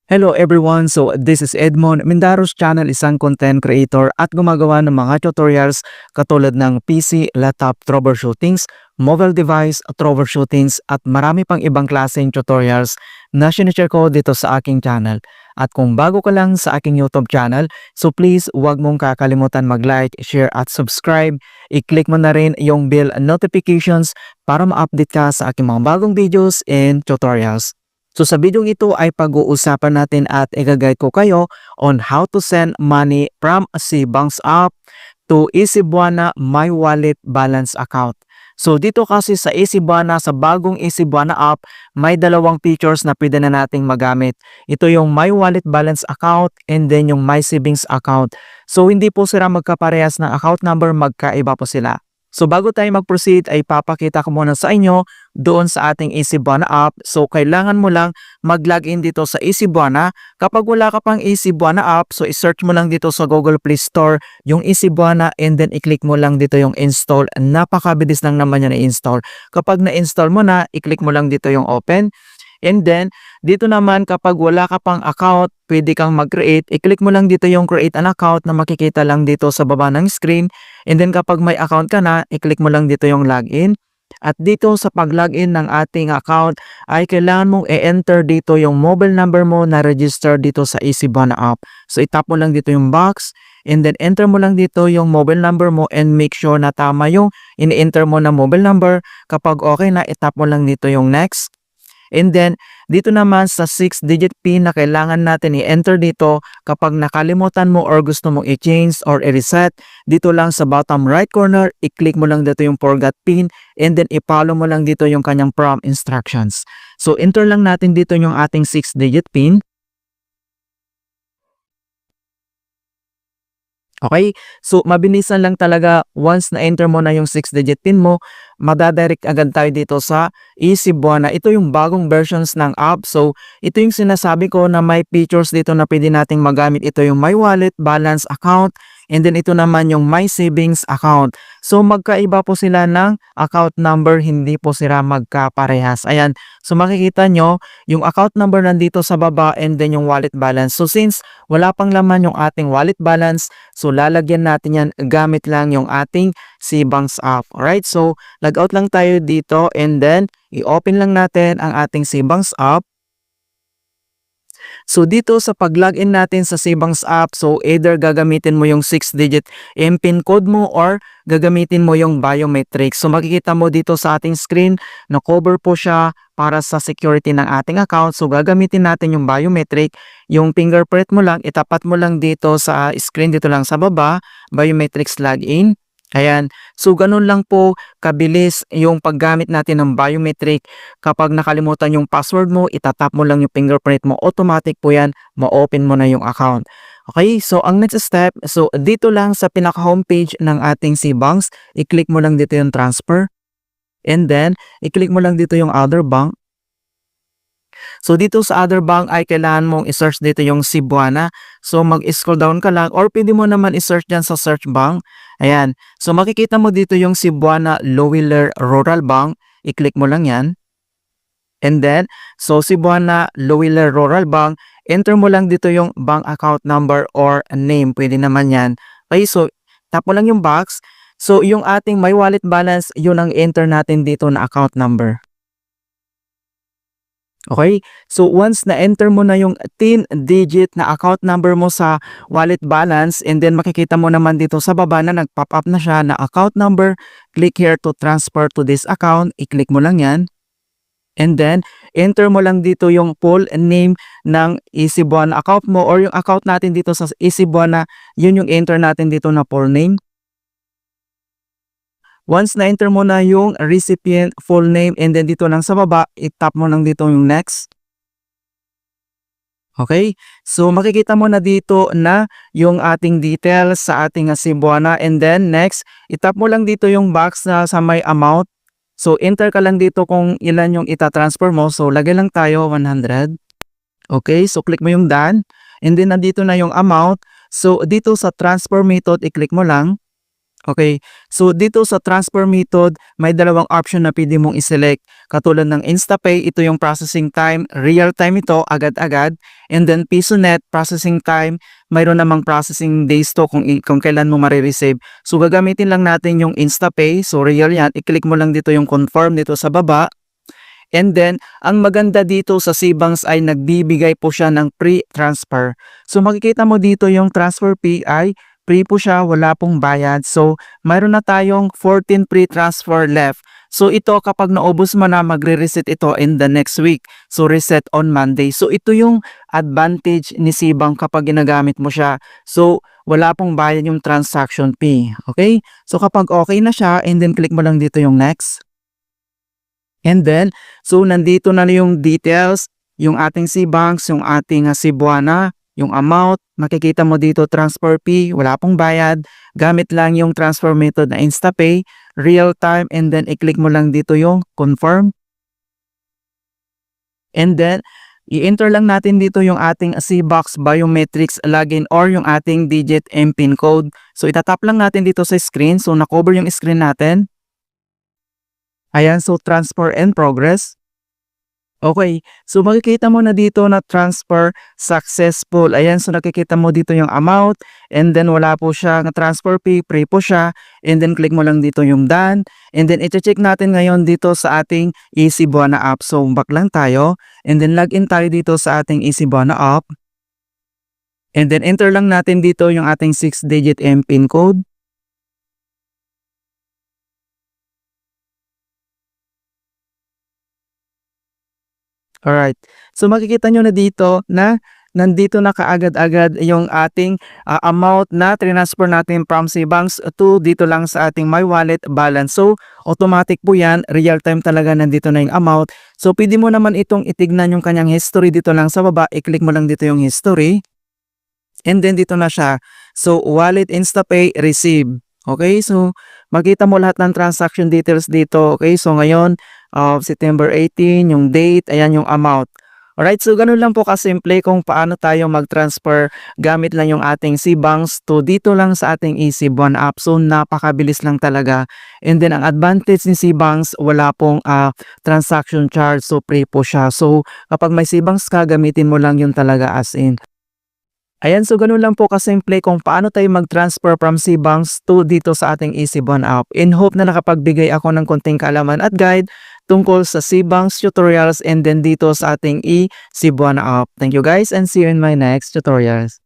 Hello everyone! So this is Edmond, Mindaros Channel, isang content creator at gumagawa ng mga tutorials katulad ng PC, laptop troubleshootings, mobile device troubleshootings at marami pang ibang klaseng tutorials na sinishare ko dito sa aking channel. At kung bago ka lang sa aking YouTube channel, so please huwag mong kakalimutan mag-like, share at subscribe. I-click mo na rin yung bell notifications para ma-update ka sa aking mga bagong videos and tutorials. So sa video ito ay pag-uusapan natin at i-guide ko kayo on how to send money from Cbanks app to Easybuana My Wallet Balance account. So dito kasi sa Easybuana, sa bagong Easybuana app, may dalawang features na pwede na nating magamit. Ito yung My Wallet Balance account and then yung My Savings account. So hindi po sila magkaparehas ng account number, magkaiba po sila. So bago tayo mag-proceed ay papakita ko muna sa inyo doon sa ating Easybuana app. So kailangan mo lang mag-login dito sa Easybuana. Kapag wala ka pang Easybuana app, so i-search mo lang dito sa Google Play Store yung Easybuana and then i-click mo lang dito yung install. Napakabilis lang naman yan i-install. Kapag na-install mo na, i-click mo lang dito yung open. And then, dito naman kapag wala ka pang account, pwede kang mag-create. I-click mo lang dito yung create an account na makikita lang dito sa baba ng screen. And then kapag may account ka na, i-click mo lang dito yung login. At dito sa pag-login ng ating account ay kailangan mong i-enter dito yung mobile number mo na register dito sa Easybuana app. So itap mo lang dito yung box and then enter mo lang dito yung mobile number mo and make sure na tama yung in-enter mo na mobile number. Kapag okay na, itap mo lang dito yung next. And then, dito naman sa 6-digit PIN na kailangan natin i-enter dito kapag nakalimutan mo or gusto mong i-change or i-reset, dito lang sa bottom right corner, i-click mo lang dito yung forgot PIN and then i-follow mo lang dito yung kanyang prompt instructions. So, enter lang natin dito yung ating 6-digit PIN. Okay? So, mabilisan lang talaga once na-enter mo na yung 6-digit PIN mo, madadirect agad tayo dito sa Easybuana. Ito yung bagong versions ng app. So, ito yung sinasabi ko na may features dito na pwede nating magamit. Ito yung My Wallet Balance account and then ito naman yung My Savings account. So, magkaiba po sila ng account number, hindi po sila magkaparehas. Ayan. So, makikita nyo, yung account number nandito sa baba and then yung wallet balance. So, since wala pang laman yung ating wallet balance, so lalagyan natin yan gamit lang yung ating Cbanks app. Alright, so log out lang tayo dito and then i-open lang natin ang ating Cbanks app. So dito sa pag-login natin sa Cbanks app, so either gagamitin mo yung 6-digit MPIN code mo or gagamitin mo yung biometrics. So makikita mo dito sa ating screen na cover po siya para sa security ng ating account. So gagamitin natin yung biometric, yung fingerprint mo lang, itapat mo lang dito sa screen, dito lang sa baba, biometrics login. Ayan. So, ganun lang po kabilis yung paggamit natin ng biometric. Kapag nakalimutan yung password mo, itatap mo lang yung fingerprint mo. Automatic po yan, ma-open mo na yung account. Okay, so ang next step, so dito lang sa pinaka-homepage ng ating Cbanks, i-click mo lang dito yung transfer. And then, i-click mo lang dito yung other bank. So dito sa other bank ay kailangan mong i-search dito yung Cebuana. So mag-scroll down ka lang or pwede mo naman i-search dyan sa search bank. Ayan. So makikita mo dito yung Cebuana Lowiller Rural Bank. I-click mo lang yan. And then, so Cebuana Lowiller Rural Bank, enter mo lang dito yung bank account number or name. Pwede naman yan. Okay, so tap mo lang yung box. So yung ating My Wallet Balance, yun ang enter natin dito na account number. Okay? So, once na-enter mo na yung 10-digit na account number mo sa wallet balance and then makikita mo naman dito sa baba na nag-pop up na siya na account number, click here to transfer to this account. I-click mo lang yan. And then, enter mo lang dito yung full name ng Easybuana account mo or yung account natin dito sa Easybuana, yun yung enter natin dito na full name. Once na-enter mo na yung recipient full name and then dito lang sa baba, i-tap mo lang dito yung next. Okay? So makikita mo na dito na yung ating details sa ating Cebuana and then next, i-tap mo lang dito yung box na sa may amount. So enter ka lang dito kung ilan yung ita-transfer mo. So lagay lang tayo 100. Okay? So click mo yung done. And then nandito na yung amount. So dito sa transfer method, i-click mo lang. Okay, so dito sa transfer method, may dalawang option na pwede mong i-select. Katulad ng InstaPay, ito yung processing time, real time ito, agad-agad. And then PisoNet, processing time, mayroon namang processing days to kung kailan mo marireceive. So gagamitin lang natin yung InstaPay, so real yan, i-click mo lang dito yung confirm dito sa baba. And then, ang maganda dito sa Cbanks ay nagbibigay po siya ng pre-transfer. So makikita mo dito yung transfer fee ay free po siya, wala pong bayad. So mayroon na tayong 14 pre-transfer left. So ito kapag naubos mo na magre-reset ito in the next week. So reset on Monday. So ito yung advantage ni Cbank kapag ginagamit mo siya. So wala pong bayad yung transaction fee. Okay? So kapag okay na siya and then click mo lang dito yung next. And then, so nandito na yung details, yung ating Cbanks, yung ating Cebuana, yung amount, makikita mo dito transfer fee, wala pong bayad, gamit lang yung transfer method na InstaPay, real time, and then i-click mo lang dito yung confirm. And then, i-enter lang natin dito yung ating Cbox biometrics login or yung ating digit MPIN code. So itatap lang natin dito sa screen, so na-cover yung screen natin. Ayan, so transfer and progress. Okay, so makikita mo na dito na transfer successful. Ayan, so nakikita mo dito yung amount and then wala po siya na transfer fee, free po siya. And then click mo lang dito yung done. And then iti-check natin ngayon dito sa ating EasyBuana app. So back lang tayo and then login tayo dito sa ating EasyBuana app. And then enter lang natin dito yung ating 6-digit MPIN code. Alright. So makikita nyo na dito na nandito na kaagad-agad yung ating amount na transfer natin from Cbanks to dito lang sa ating My Wallet balance. So automatic po yan, real time talaga nandito na yung amount. So pwede mo naman itong itignan yung kanyang history dito lang sa baba. I-click mo lang dito yung history. And then dito na siya. So wallet, InstaPay, receive. Okay, so makita mo lahat ng transaction details dito. Okay, so ngayon September 18, yung date, ayan yung amount. Alright, so ganun lang po kasimple kung paano tayo mag-transfer gamit lang yung ating Cbanks to dito lang sa ating EasyBuana app. So napakabilis lang talaga. And then ang advantage ni Cbanks, wala pong transaction charge, so free po siya. So kapag may Cbanks ka, gamitin mo lang yun talaga as in. Ayan, so ganun lang po kasimple kung paano tayo mag-transfer from Cbanks to dito sa ating EasyBuana app. In hope na nakapagbigay ako ng konting kaalaman at guide tungkol sa Cbanks tutorials and then dito sa ating EasyBuana app. Thank you guys and see you in my next tutorials.